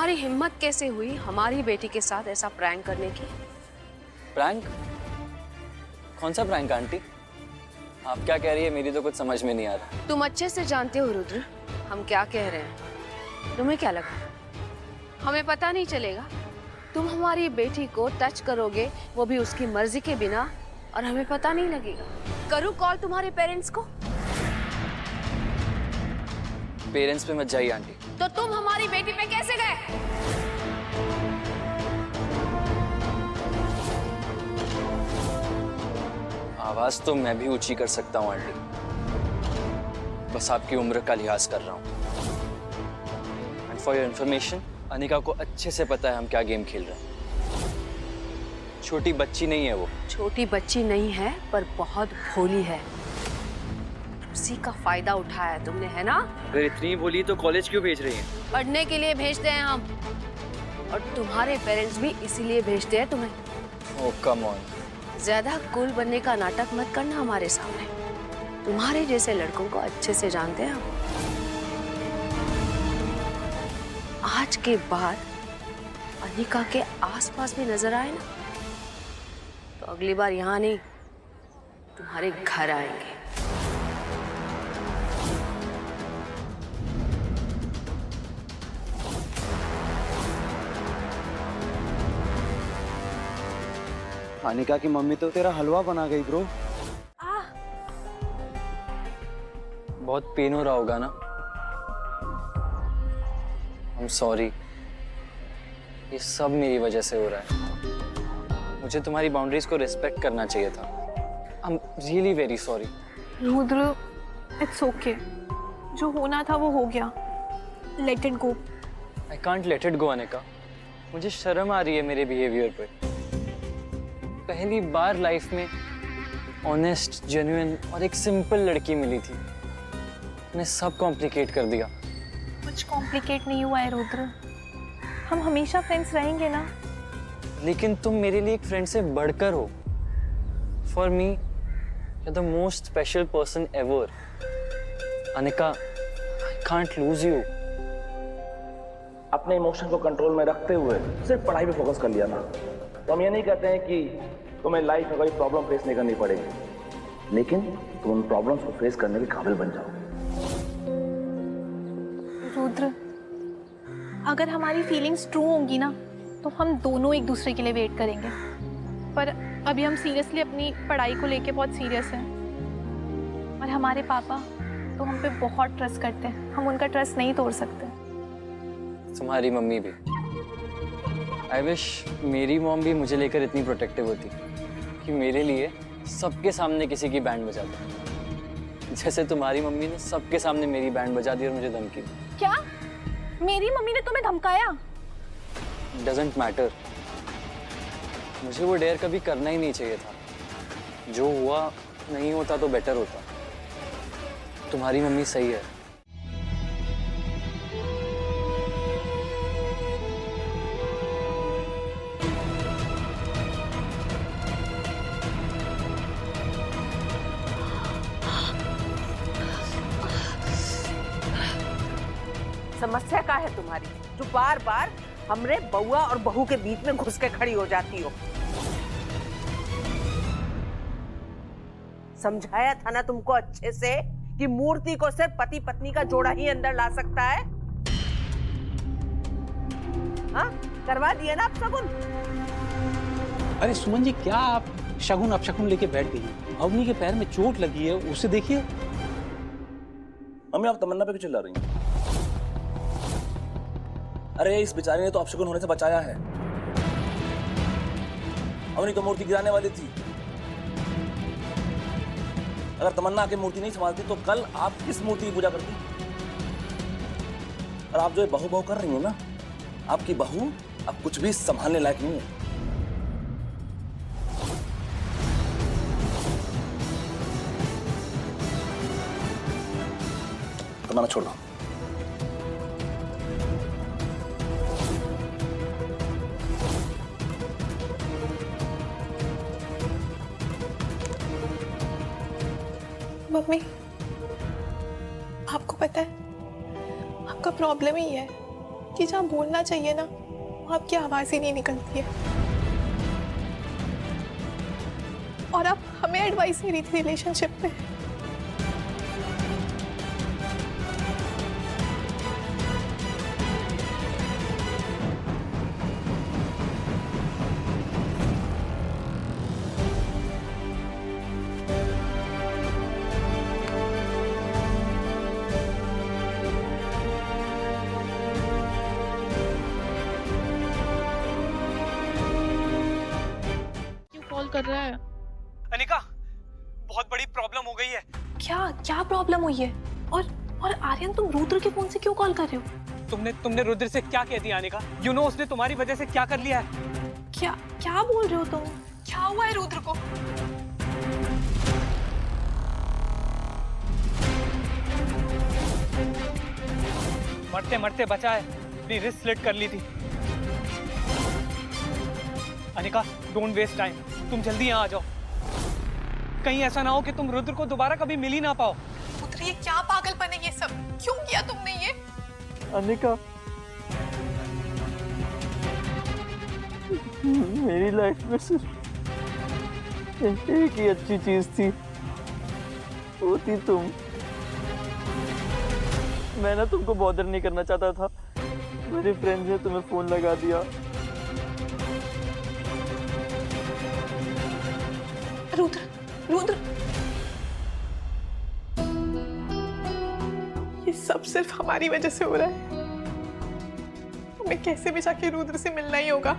तुम्हारी हिम्मत कैसे हुई हमारी बेटी के साथ ऐसा प्रैंक करने की? प्रैंक? कौन सा प्रैंक आंटी? आप क्या कह रही है, मेरी तो कुछ समझ में नहीं आ रहा। तुम अच्छे से जानते हो रुद्र, हम क्या कह रहे हैं। तुम्हें क्या लगा हमें पता नहीं चलेगा? तुम हमारी बेटी को टच करोगे, वो भी उसकी मर्जी के बिना, और हमें पता नहीं लगेगा। करूँ कॉल तुम्हारे पेरेंट्स को? पेरेंट्स पे मत जाइए आंटी। तो तुम हमारी बेटी पे कैसे गए? आवाज तो मैं भी ऊंची कर सकता हूँ आंटी, बस आपकी उम्र का लिहाज कर रहा हूँ। And for your information, Anika को अच्छे से पता है हम क्या गेम खेल रहे हैं। छोटी बच्ची नहीं है वो। छोटी बच्ची नहीं है, पर बहुत भोली है। उसी का फायदा उठाया तुमने, है ना? अगर इतनी बोली तो कॉलेज क्यों भेज रही हैं? पढ़ने के लिए भेजते हैं हम, और तुम्हारे पेरेंट्स भी इसीलिए भेजते हैं तुम्हें। ओह कम ऑन। ज्यादा कूल बनने का नाटक मत करना हमारे सामने। तुम्हारे जैसे लड़कों को अच्छे से जानते हैं हम। आज के बाद अनिका के आसपास भी नजर आए ना, तो अगली बार यहाँ नहीं, तुम्हारे घर आएंगे। अनिका की मम्मी तो तेरा हलवा बना गई ब्रो। बहुत पेन हो रहा होगा ना? I'm sorry, ये सब मेरी वजह से हो रहा है। मुझे तुम्हारी बाउंड्रीज को रिस्पेक्ट करना चाहिए था। I'm really very sorry. Rudra, it's okay. जो होना था वो हो गया। Let it go. I can't let it go Anika. मुझे शर्म आ रही है मेरे बिहेवियर पे। पहली बार लाइफ में ऑनेस्ट, जेन्युइन और एक सिंपल लड़की मिली थी। मैंने सब कॉम्प्लिकेट कर दिया। कुछ कॉम्प्लिकेट नहीं हुआ है रुद्र। हम हमेशा फ्रेंड्स रहेंगे ना। लेकिन तुम मेरे लिए एक फ्रेंड से बढ़कर हो। For me you are the most special person ever. Anika, I can't lose you. अपने इमोशन को कंट्रोल में रखते हुए सिर्फ पढ़ाई पे फोकस कर लिया ना, तो हम ये नहीं कहते हैं कि तुम्हें लाइफ में कोई प्रॉब्लम फेस नहीं करनी पड़ेगी, लेकिन तुम उन प्रॉब्लम्स को फेस करने के काबिल बन जाओ। रुद्र, अगर हमारी फीलिंग्स ट्रू होंगी ना, तो हम दोनों एक दूसरे के लिए वेट करेंगे। पर अभी हम सीरियसली अपनी पढ़ाई को लेके बहुत सीरियस हैं, और हमारे पापा तो हम पे बहुत ट्रस्ट करते हैं। हम उनका ट्रस्ट नहीं तोड़ सकते। तुम्हारी मम्मी भी। आई विश मेरी मॉम भी मुझे लेकर इतनी प्रोटेक्टिव होती कि मेरे लिए सबके सामने किसी की बैंड बजा दी, जैसे तुम्हारी मम्मी ने सबके सामने मेरी बैंड बजा दी और मुझे धमकी दी। क्या? मेरी मम्मी ने तुम्हें धमकाया? Doesn't matter. मुझे वो डेयर कभी करना ही नहीं चाहिए था। जो हुआ नहीं होता तो बेटर होता। तुम्हारी मम्मी सही है। समस्या क्या है तुम्हारी, जो बार बार हमरे बउआ और बहू के बीच में घुस के खड़ी हो जाती हो? समझाया था ना तुमको अच्छे से कि मूर्ति को सिर्फ पति पत्नी का जोड़ा ही अंदर ला सकता है। हाँ, करवा दिया ना आप शगुन। अरे सुमन जी, क्या आप शगुन अपशगुन लेके बैठ गई? भवनी के पैर में चोट लगी है, उसे देखिए। मम्मी, आप तमन्ना पे क्यों चिल्ला रही हैं? अरे इस बेचारी ने तो अपशगुन होने से बचाया है। अवनी तो मूर्ति गिराने वाली थी। अगर तमन्ना आके मूर्ति नहीं संभालती तो कल आप किस मूर्ति की पूजा करती? और आप जो ये बहू बहू कर रही हैं ना, आपकी बहू अब कुछ भी संभालने लायक नहीं है। तमन्ना छोड़ दो। मम्मी, आपको पता है आपका प्रॉब्लम ही है। कि जहाँ बोलना चाहिए ना वहाँ आपकी आवाज़ ही नहीं निकलती है। और आप हमें एडवाइस दे रही थी रिलेशनशिप पे। क्यों कॉल कर रहा है? अनिका, बहुत बड़ी प्रॉब्लम हो गई है। क्या क्या प्रॉब्लम हुई है? और आर्यन, तुम रुद्र के फोन से क्यों कॉल कर रहे हो? तुमने रुद्र से क्या कह दिया अनिका? यू नो उसने तुम्हारी वजह से क्या कर लिया है? क्या क्या बोल रहे हो तुम? क्या हुआ है रुद्र को? मरते मरते बचा है, अपनी रिस्क स्लिट कर ली थी। अनिका, डोंट वेस्ट टाइम, तुम जल्दी यहाँ आ जाओ। कहीं ऐसा ना हो कि तुम रुद्र को दोबारा कभी मिल ही ना पाओ। रुद्र, ये क्या पागलपन है ये सब? क्यों किया तुमने ये? अनिका, मेरी लाइफ में सिर्फ एक ही अच्छी चीज थी, वो थी तुम। मैं ना तुमको बॉदर नहीं करना चाहता था, मेरे फ्रेंड्स ने तुम्हें फोन लगा दिया। रुद्र, रुद्र, ये सब सिर्फ हमारी वजह से हो रहा है। हमें कैसे भी जाके रुद्र से मिलना ही होगा।